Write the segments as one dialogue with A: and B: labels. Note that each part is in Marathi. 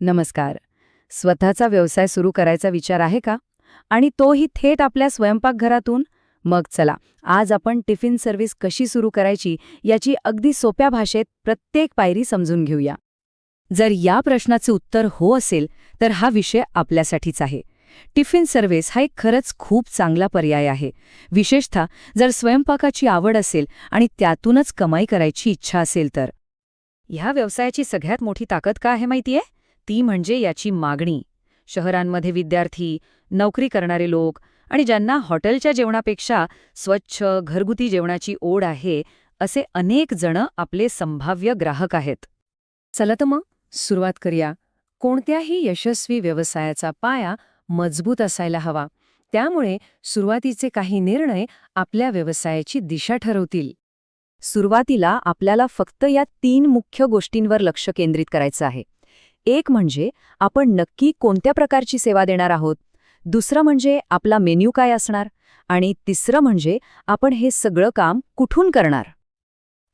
A: नमस्कार. स्वतःचा व्यवसाय सुरू करायचा विचार आहे का? आणि तोही थेट आपल्या स्वयंपाकघरातून? मग चला, आज आपण टिफिन सर्व्हिस कशी सुरू करायची याची अगदी सोप्या भाषेत प्रत्येक पायरी समजून घेऊया. जर या प्रश्नाचे उत्तर हो असेल, तर हा विषय आपल्यासाठीच आहे. टिफिन सर्व्हिस हा एक खरंच खूप चांगला पर्याय आहे, विशेषतः जर स्वयंपाकाची आवड असेल आणि त्यातूनच कमाई करायची इच्छा असेल तर. ह्या व्यवसायाची सगळ्यात मोठी ताकद काय आहे माहितीये? ती म्हणजे याची मागणी. शहरांमध्ये विद्यार्थी, नोकरी करणारे लोक आणि ज्यांना हॉटेलच्या जेवणापेक्षा स्वच्छ, घरगुती जेवणाची ओढ आहे, असे अनेक जण आपले संभाव्य ग्राहक आहेत. चला तर मग सुरुवात करूया. कोणत्याही यशस्वी व्यवसायाचा पाया मजबूत असायला हवा. त्यामुळे सुरुवातीचे काही निर्णय आपल्या व्यवसायाची दिशा ठरवतील. सुरुवातीला आपल्याला फक्त या 3 मुख्य गोष्टींवर लक्ष केंद्रित करायचं आहे. एक म्हणजे आपण नक्की कोणत्या प्रकारची सेवा देणार आहोत, दुसरं म्हणजे आपला मेन्यू काय असणार, आणि तिसरं म्हणजे आपण हे सगळं काम कुठून करणार.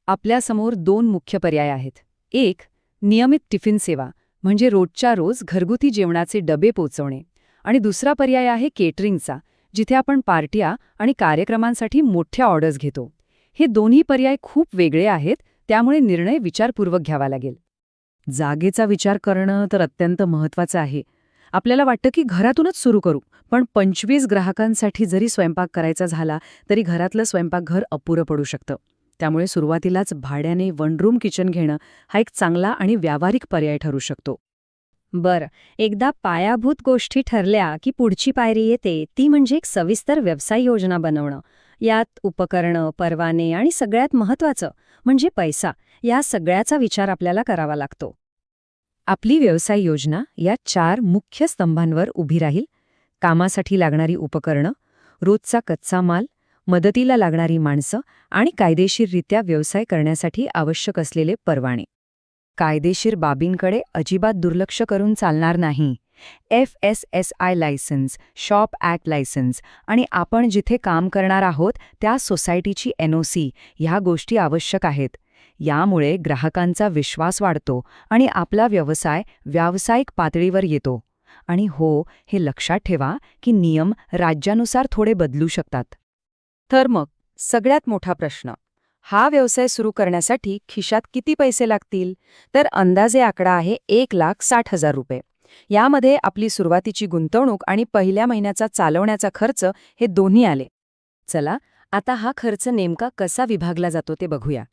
A: आपल्यासमोर 2 मुख्य पर्याय आहेत. एक, नियमित टिफिन सेवा, म्हणजे रोजच्या रोज घरगुती जेवणाचे डबे पोचवणे. आणि दुसरा पर्याय आहे केटरिंगचा, जिथे आपण पार्ट्या आणि कार्यक्रमांसाठी मोठ्या ऑर्डर्स घेतो. हे दोन्ही पर्याय खूप वेगळे आहेत, त्यामुळे निर्णय विचारपूर्वक घ्यावा लागेल. जागेचा विचार करणं तर अत्यंत महत्त्वाचं आहे. आपल्याला वाटतं की घरातूनच सुरू करू, पण 25 ग्राहकांसाठी जरी स्वयंपाक करायचा झाला तरी घरातलं स्वयंपाकघर अपुरं पडू शकतं. त्यामुळे सुरुवातीलाच भाड्याने 1 रूम किचन घेणं हा एक चांगला आणि व्यावहारिक पर्याय ठरू शकतो.
B: बरं, एकदा पायाभूत गोष्टी ठरल्या की पुढची पायरी येते, ती म्हणजे एक सविस्तर व्यवसाय योजना बनवणं. यात उपकरणं, परवाने आणि सगळ्यात महत्त्वाचं म्हणजे पैसा, या सगळ्याचा विचार आपल्याला करावा लागतो.
A: आपली व्यवसाय योजना या 4 मुख्य स्तंभांवर उभी राहील. कामासाठी लागणारी उपकरणं, रोजचा कच्चा माल, मदतीला लागणारी माणसं आणि कायदेशीररित्या व्यवसाय करण्यासाठी आवश्यक असलेले परवाने. कायदेशीर बाबींकडे अजिबात दुर्लक्ष करून चालणार नाही. FSSI licence, shop act licence आणि आपण जिथे काम करणार आहोत त्या सोसायटीची NOC ह्या गोष्टी आवश्यक आहेत. यामुळे ग्राहकांचा विश्वास वाढतो आणि आपला व्यवसाय व्यावसायिक पातळीवर येतो. आणि हो, हे लक्षात ठेवा की नियम राज्यानुसार थोडे बदलू शकतात. तर मग सगळ्यात मोठा प्रश्न, हा व्यवसाय सुरू करण्यासाठी खिशात किती पैसे लागतील? तर अंदाजे आकडा आहे 1,60,000 रुपये. यामध्ये आपली सुरुवातीची गुंतवणूक आणि पहिल्या महिन्याचा चालवण्याचा खर्च हे दोन्ही आले. चला, आता हा खर्च नेमका कसा विभागला जातो ते बघूया.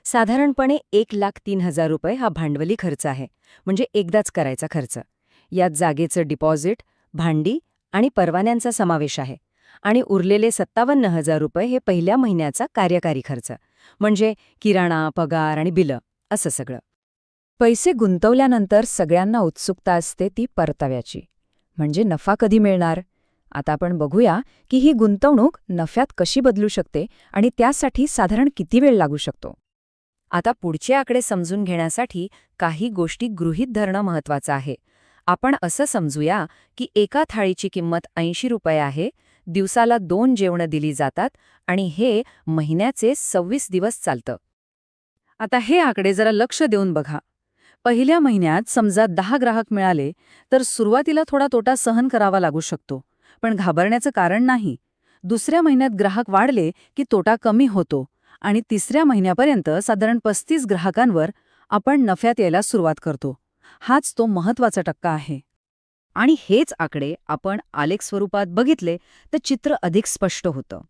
A: साधारणपणे 1,03,000 रुपये हा भांडवली खर्च आहे, म्हणजे एकदाच करायचा खर्च. यात जागेचं डिपॉझिट, भांडी आणि परवान्यांचा समावेश आहे. आणि उरलेले 57,000 रुपये हे पहिल्या महिन्याचा कार्यकारी खर्च, म्हणजे किराणा, पगार आणि बिलं, असं सगळं. पैसे गुंतवल्यानंतर सगळ्यांना उत्सुकता असते ती परताव्याची, म्हणजे नफा कधी मिळणार. आता आपण बघूया की ही गुंतवणूक नफ्यात कशी बदलू शकते आणि त्यासाठी साधारण किती वेळ लागू शकतो. आता पुढचे आकडे समजून घेण्यासाठी काही गोष्टी गृहीत धरणं महत्त्वाचं आहे. आपण असं समजूया की एका थाळीची किंमत 80 रुपये आहे, दिवसाला 2 जेवणं दिली जातात आणि हे महिन्याचे 26 दिवस चालतं. आता हे आकडे जरा लक्ष देऊन बघा. पहिल्या महिन्यात समजा 10 ग्राहक मिळाले तर सुरुवातीला थोडा तोटा सहन करावा लागू शकतो, पण घाबरण्याचं कारण नाही. दुसऱ्या महिन्यात ग्राहक वाढले की तोटा कमी होतो आणि तिसऱ्या महिन्यापर्यंत साधारण 35 ग्राहकांवर आपण नफ्यात यायला सुरुवात करतो. हाच तो महत्त्वाचा टक्का आहे. आणि हेच आकडे आपण आलेख स्वरूपात बघितले तर चित्र अधिक स्पष्ट होतं.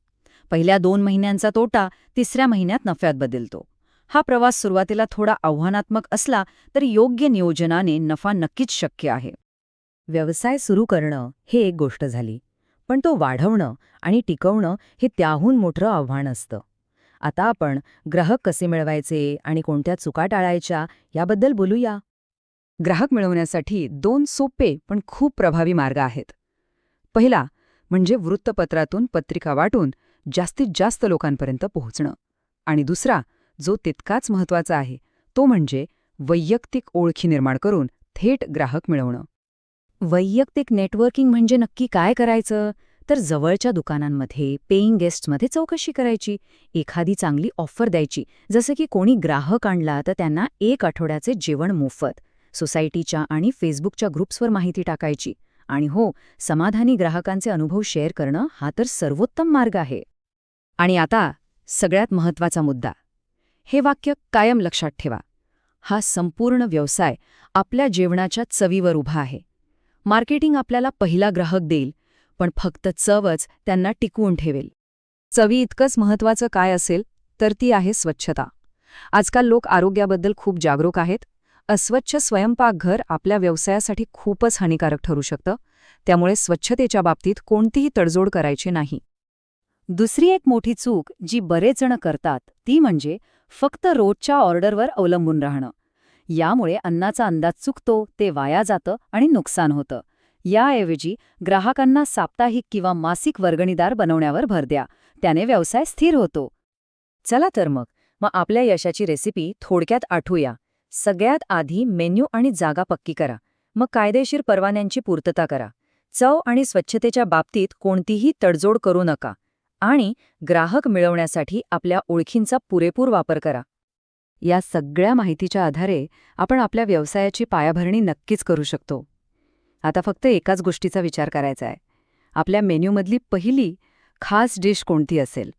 A: पहिल्या 2 महिन्यांचा तोटा तिसऱ्या महिन्यात नफ्यात बदलतो. हा प्रवास सुरुवातीला थोडा आव्हानात्मक असला तरी योग्य नियोजनाने नफा नक्कीच शक्य आहे. व्यवसाय सुरू करणं हे एक गोष्ट झाली, पण तो वाढवणं आणि टिकवणं हे त्याहून मोठं आव्हान असतं. आता आपण ग्राहक कसे मिळवायचे आणि कोणत्या चुका टाळायच्या याबद्दल बोलूया. ग्राहक मिळवण्यासाठी 2 सोपे पण खूप प्रभावी मार्ग आहेत. पहिला म्हणजे वृत्तपत्रातून पत्रिका वाटून जास्तीत जास्त लोकांपर्यंत पोहोचणं. आणि दुसरा, जो तितकाच महत्त्वाचा आहे, तो म्हणजे वैयक्तिक ओळखी निर्माण करून थेट ग्राहक मिळवणं. वैयक्तिक नेटवर्किंग म्हणजे नक्की काय करायचं? तर जवळच्या दुकानांमध्ये, पेईंग गेस्ट्समध्ये चौकशी करायची, एखादी चांगली ऑफर द्यायची, जसं की कोणी ग्राहक आणला तर त्यांना 1 आठवड्याचे जेवण मोफत. सोसायटीच्या आणि फेसबुकच्या ग्रुप्सवर माहिती टाकायची. आणि हो, समाधानी ग्राहकांचे अनुभव शेअर करणं हा तर सर्वोत्तम मार्ग आहे. आणि आता सगळ्यात महत्त्वाचा मुद्दा. हे वाक्य कायम लक्षात ठेवा. हा संपूर्ण व्यवसाय आपल्या जेवणाच्या चवीवर उभा आहे. मार्केटिंग आपल्याला पहिला ग्राहक देईल, पण फक्त चवच त्यांना टिकवून ठेवेल. चवी इतकंच महत्त्वाचं काय असेल तर ती आहे स्वच्छता. आजकाल लोक आरोग्याबद्दल खूप जागरूक आहेत. अस्वच्छ स्वयंपाकघर आपल्या व्यवसायासाठी खूपच हानिकारक ठरू शकतं. त्यामुळे स्वच्छतेच्या बाबतीत कोणतीही तडजोड करायची नाही. दुसरी एक मोठी चूक जी बरेच जण करतात ती म्हणजे फक्त रोजच्या ऑर्डरवर अवलंबून राहणं. यामुळे अन्नाचा अंदाज चुकतो, ते वाया जातं आणि नुकसान होतं. याऐवजी ग्राहकांना साप्ताहिक किंवा मासिक वर्गणीदार बनवण्यावर भर द्या. त्याने व्यवसाय स्थिर होतो. चला तर मग आपल्या यशाची रेसिपी थोडक्यात आठवूया. सगळ्यात आधी मेन्यू आणि जागा पक्की करा. मग कायदेशीर परवान्यांची पूर्तता करा. चव आणि स्वच्छतेच्या बाबतीत कोणतीही तडजोड करू नका. आणि ग्राहक मिळवण्यासाठी आपल्या ओळखींचा पुरेपूर वापर करा. या सगळ्या माहितीच्या आधारे आपण आपल्या व्यवसायाची पायाभरणी नक्कीच करू शकतो. आता फक्त एकाच गोष्टीचा विचार करायचा आहे. आपल्या मेन्यूमधली पहिली खास डिश कोणती असेल?